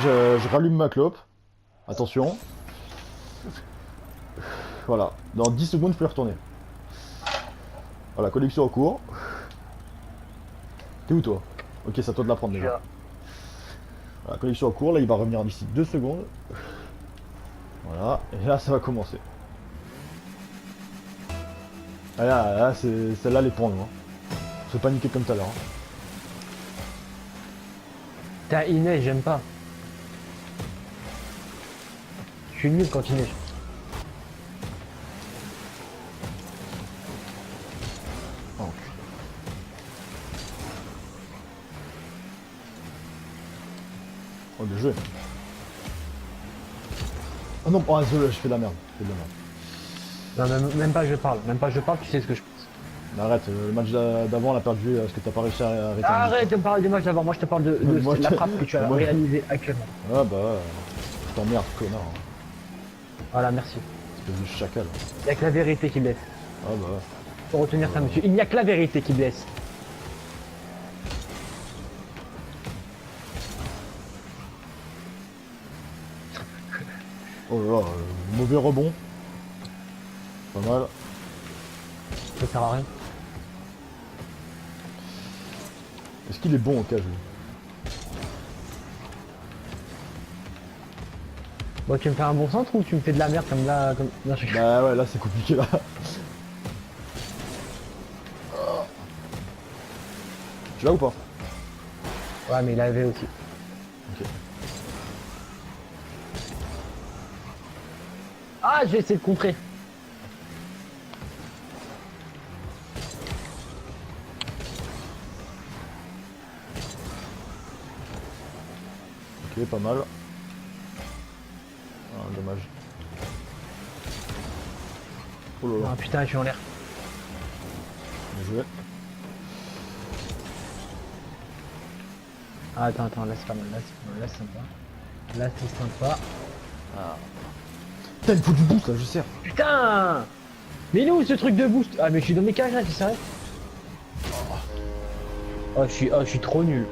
je rallume ma clope. Attention. Voilà, dans 10 secondes je peux y retourner. Voilà, connexion en cours. T'es où toi? Ok, c'est à toi de la prendre déjà. Voilà, connexion en cours, là il va revenir d'ici 2 secondes. Voilà, et là ça va commencer. Ah, là c'est celle-là les points, hein. Faut paniquer comme tout à l'heure. Hein. Putain, il neige, j'aime pas. Je suis nul quand il neige. Oh. Oh, bien joué. Oh non, oh, désolé, je fais de la merde. Je fais de la merde. Non, même pas je parle. Même pas je parle, tu sais ce que je pense. Mais arrête, le match d'avant on l'a perdu parce que t'as pas réussi à arrêter. Arrête de me parler des matchs d'avant, moi je te parle de Moi, la je- frappe que tu as moi, je- réalisée actuellement. Ah bah, je t'emmerde, connard. Hein. Voilà, merci. Espèce de chacal. Il n'y a que la vérité qui blesse. Ah bah. Faut retenir ça, monsieur. Il n'y a que la vérité qui blesse. Oh là là, mauvais rebond. Pas mal. Ça sert à rien. Est-ce qu'il est bon au cage lui? Bon, tu me fais un bon centre ou tu me fais de la merde comme là, comme... Non, je... Bah ouais, là c'est compliqué là. Tu l'as ou pas? Ouais, mais il avait aussi. Ok. Ah, je vais essayer de contrer. Ok, pas mal. Ah, dommage. Oh là là, Ah putain, je suis en l'air. bien joué. Ah, attends, là c'est pas mal, là c'est pas mal, là c'est sympa. Là c'est sympa. Putain, il me faut du boost là, je sers. Putain! Mais il est où ce truc de boost? Ah, mais je suis dans mes cages là, c'est sérieux? Oh, je suis trop nul.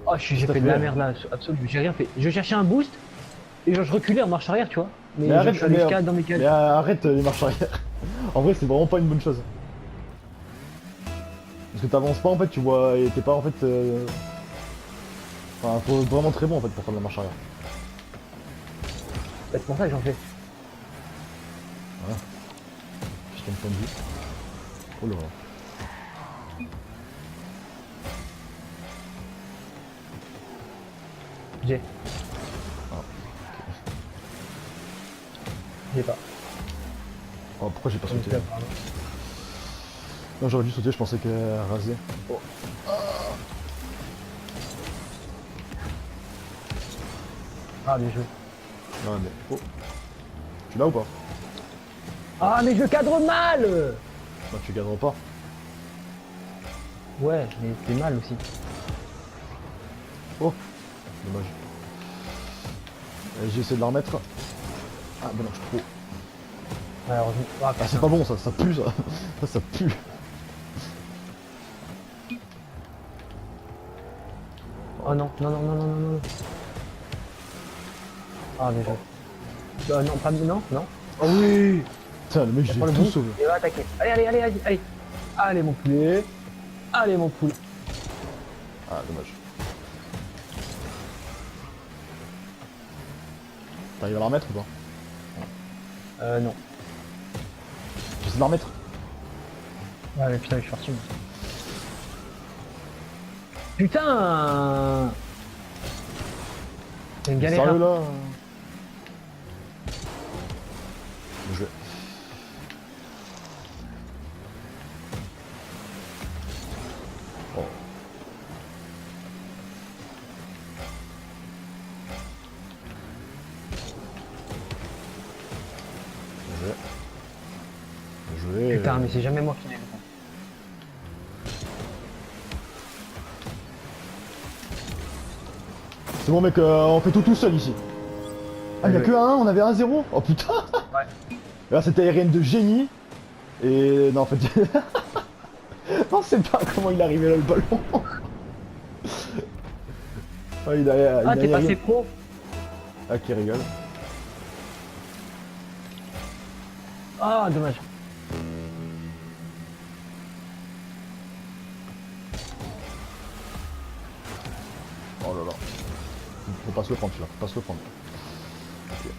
Oh, j'ai T'as fait de fait, la hein. merde là, absolument, j'ai rien fait. Je cherchais un boost et genre je reculais en marche arrière, tu vois. Mais, Mais genre, arrête, je suis allé mais, jusqu'à dans mes cages. mais arrête les marches arrière. En vrai, c'est vraiment pas une bonne chose. Parce que t'avances pas en fait, tu vois, et t'es pas en fait. Enfin, faut être vraiment très bon en fait pour faire de la marche arrière. C'est pour ça que j'en fais. Voilà. Je tombe point de vue. Oh là là. J'ai. Ah, J'ai pas. Oh, pourquoi j'ai pas sauté? Donc, pardon. Non, j'aurais dû sauter, je pensais qu'elle rasait. Oh. Ah, bien joué. Non, mais. Oh. Tu l'as ou pas? Ah, mais je cadre mal! Non, tu gagneras pas. Ouais, mais c'est mal aussi. Oh. Dommage. J'ai essayé de la remettre. Ah, bah non, je suis trop. Ouais, heureusement. Ah, Ah, c'est pas bon ça, ça pue ça. Ça pue. Oh non, non, non, non, non, non, non. Ah, bien joué. Non, pas non, non. Oh oui! Putain, le mec, j'ai Prends le tout bout sauvé. et va attaquer. Allez, allez, allez, allez, allez. Allez, mon poulet. Allez, mon poulet. Ah, dommage. T'arrives à la remettre ou pas? Non. J'essaie de la remettre. Ouais, mais putain, je suis parti. Moi. Putain! C'est une galère. Sérieux Hein. là? Bien joué. Oh. Bien joué. Bien joué. Putain, mais c'est jamais moi qui l'ai. C'est bon mec, on fait tout seul ici. Ah, il n'y a Ouais. que un 1, on avait un 0. Oh putain. Ouais. Là c'était aérienne de génie. Et non en fait. Non, c'est pas comment il est arrivé là le ballon. Ah, il a Ah, t'es aérien. passé pro? Ah, qui rigole. Ah, dommage. Oh là là. Faut pas se le prendre celui-là, faut pas se le prendre. Ok.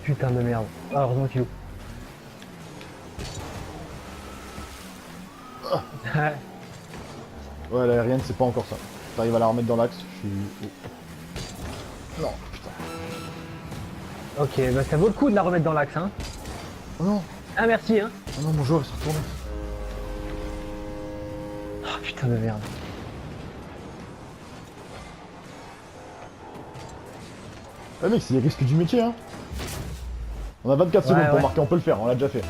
Putain de merde. Ah, heureusement qu'il loupe. Ouais, l'aérienne, c'est pas encore ça. T'arrives à la remettre dans l'axe, je suis... Oh. Non, putain. Ok, bah ça vaut le coup de la remettre dans l'axe, hein. Oh non, Ah, merci, hein. oh non, mon joueur il s'est retourné. Ah, putain de merde. Ouais mec, c'est les risques du métier, hein. On a 24 Ouais, secondes pour ouais. marquer, on peut le faire, on l'a déjà fait.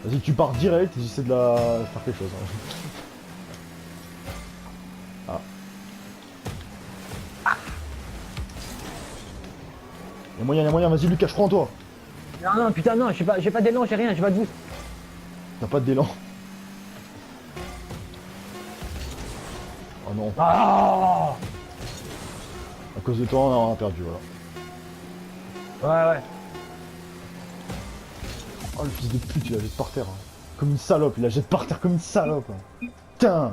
Vas-y, tu pars direct et j'essaie de la... faire quelque chose. Hein. Ah. Y'a moyen, vas-y Lucas, je crois en toi. Non, non, putain, non, j'ai pas d'élan, j'ai rien, j'ai pas de boost. T'as pas d'élan. Oh non, Ah. à cause de toi, on a perdu, voilà. Ouais, ouais. Oh le fils de pute, il la jette par terre. Hein. Comme une salope, il la jette par terre comme une salope. Hein. Putain.